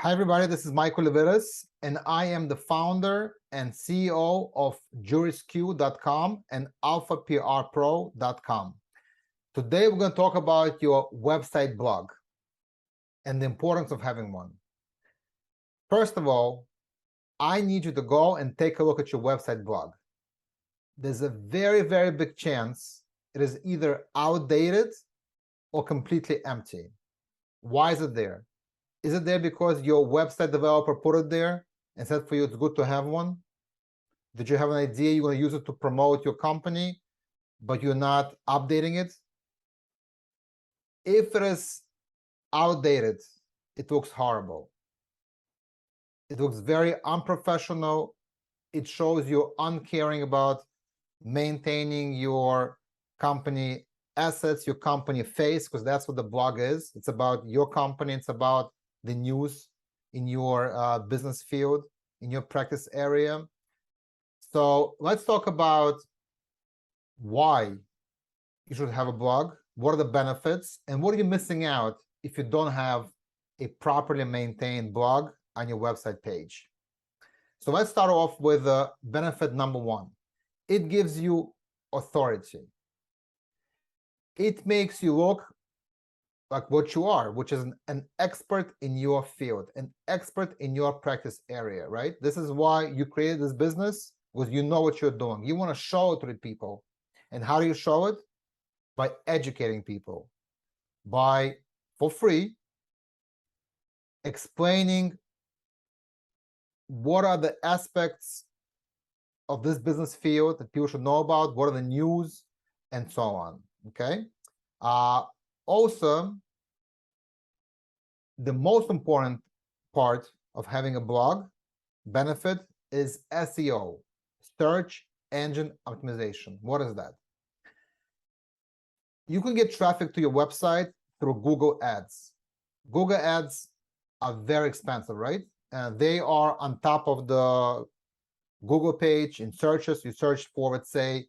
Hi, everybody. This is Michael Levitis, and I am the founder and CEO of JurisQ.com and AlphaPRPro.com. Today, we're going to talk about your website blog and the importance of having one. First of all, I need you to go and take a look at your website blog. There's a very, very big chance it is either outdated or completely empty. Why is it there? Is it there because your website developer put it there and said for you it's good to have one? Did you have an idea you're going to use it to promote your company, but you're not updating it? If it is outdated, it looks horrible. It looks very unprofessional. It shows you uncaring about maintaining your company assets, your company face, because that's what the blog is. It's about your company. It's about the news in your business field, in your practice area. So let's talk about why you should have a blog. What are the benefits and what are you missing out if you don't have a properly maintained blog on your website page? So let's start off with benefit number one. It gives you authority. It makes you look like what you are, which is an expert in your field, an expert in your practice area, right? This is why you created this business, because you know what you're doing. You want to show it to the people. And how do you show it? By educating people, by, for free, explaining what are the aspects of this business field that people should know about, what are the news, and so on, okay? Also, the most important part of having a blog benefit is SEO, search engine optimization. What is that? You can get traffic to your website through Google Ads. Google Ads are very expensive, right? They are on top of the Google page in searches. You search for, let's say,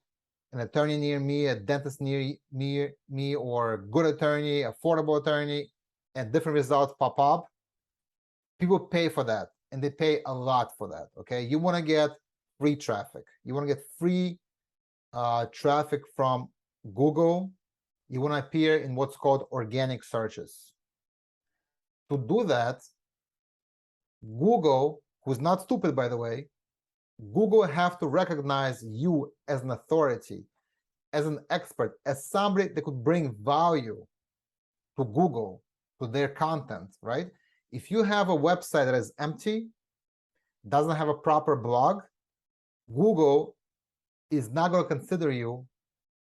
an attorney near me, a dentist near me, or a good attorney, affordable attorney, and different results pop up. People pay for that, and they pay a lot for that, okay? You want to get free traffic. You want to get free traffic from Google. You want to appear in what's called organic searches. To do that, Google, who's not stupid, by the way, Google have to recognize you as an authority, as an expert, as somebody that could bring value to Google, to their content, right? If you have a website that is empty, doesn't have a proper blog, Google is not going to consider you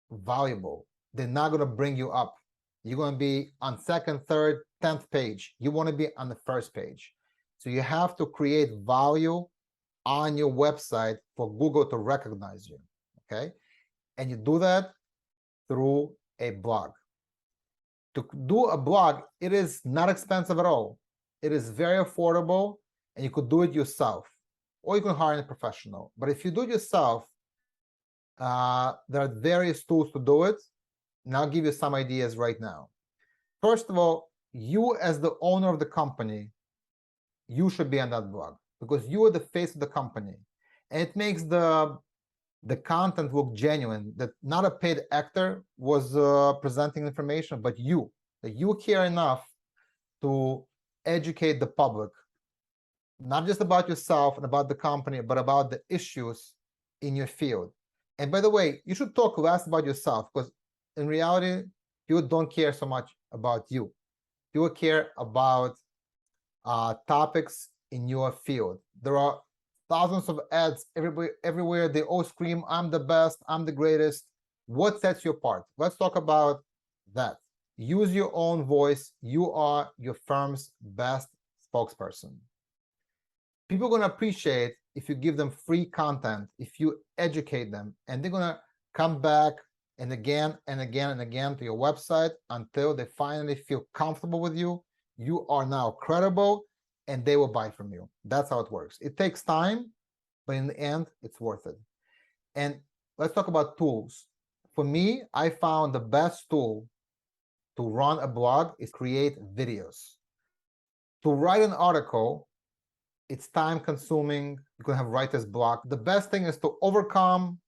valuable. They're not going to bring you up. You're going to be on second, third, 10th page. You want to be on the first page. So you have to create value on your website for Google to recognize you, okay? And you do that through a blog. To do a blog, it is not expensive at all. It is very affordable, and you could do it yourself, or you can hire a professional. But if you do it yourself, there are various tools to do it, and I'll give you some ideas right now. First of all, you as the owner of the company, you should be on that blog, because you are the face of the company. And it makes the content look genuine, that not a paid actor was presenting information, but that you care enough to educate the public, not just about yourself and about the company, but about the issues in your field. And by the way, you should talk less about yourself, because in reality, people don't care so much about you. People care about topics in your field. There are thousands of ads everywhere. They all scream, I'm the best, I'm the greatest. What sets you apart? Let's talk about that. Use your own voice. You are your firm's best spokesperson. People are going to appreciate if you give them free content, if you educate them, and they're going to come back and again and again and again to your website until they finally feel comfortable with you. You are now credible, and they will buy from you. That's how it works. It takes time, but in the end, it's worth it. And let's talk about tools. For me, I found the best tool to run a blog is create videos. To write an article, it's time consuming. You can have writer's block. The best thing is to overcome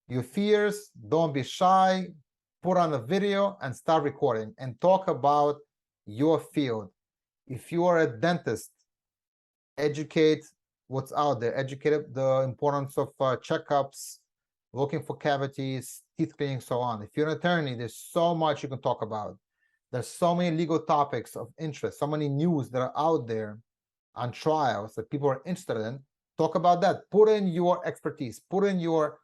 your fears. Don't be shy. Put on a video and start recording and talk about your field. If you are a dentist, educate what's out there. Educate the importance of checkups, looking for cavities, teeth cleaning, so on. If you're an attorney, there's so much you can talk about. There's so many legal topics of interest, so many news that are out there on trials that people are interested in. Talk about that. Put in your expertise. Put in your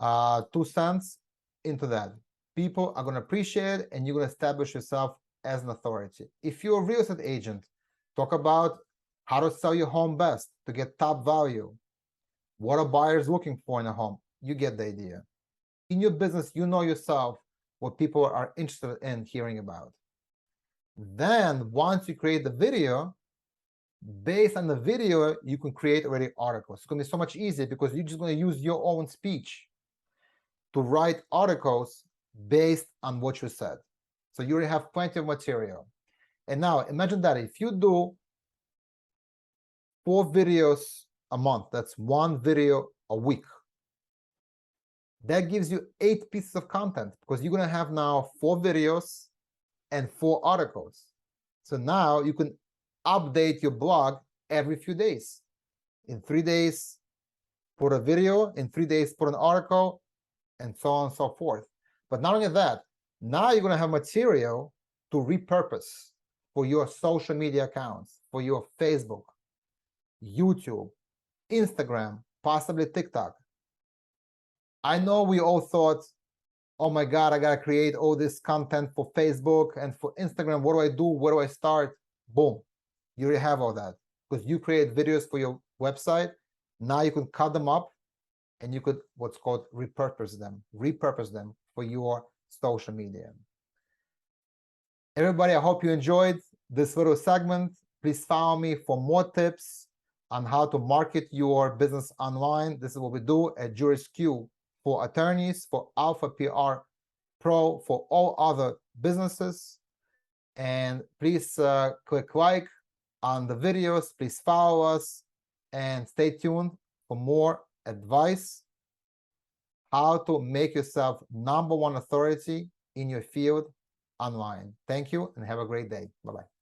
2 cents into that. People are going to appreciate it, and you're going to establish yourself as an authority. If you're a real estate agent, talk about how to sell your home best to get top value. What are buyers looking for in a home? You get the idea. In your business, you know yourself what people are interested in hearing about. Then once you create the video, based on the video, you can create already articles. It's going to be so much easier because you're just going to use your own speech to write articles based on what you said. So you already have plenty of material. And now imagine that if you do 4 videos a month, that's 1 video a week. That gives you 8 pieces of content because you're going to have now 4 videos and 4 articles. So now you can update your blog every few days. In 3 days, put a video. In 3 days, put an article, and so on and so forth. But not only that, now you're going to have material to repurpose for your social media accounts, for your Facebook, YouTube, Instagram, possibly TikTok. I know we all thought, oh my God, I got to create all this content for Facebook and for Instagram. What do I do? Where do I start? Boom. You already have all that because you create videos for your website. Now you can cut them up and you could what's called repurpose them for your social media. Everybody, I hope you enjoyed this little segment. Please follow me for more tips on how to market your business online. This is what we do at JurisQ for attorneys, for Alpha PR Pro, for all other businesses. And please click like on the videos. Please follow us and stay tuned for more advice how to make yourself #1 authority in your field online. Thank you and have a great day. Bye-bye.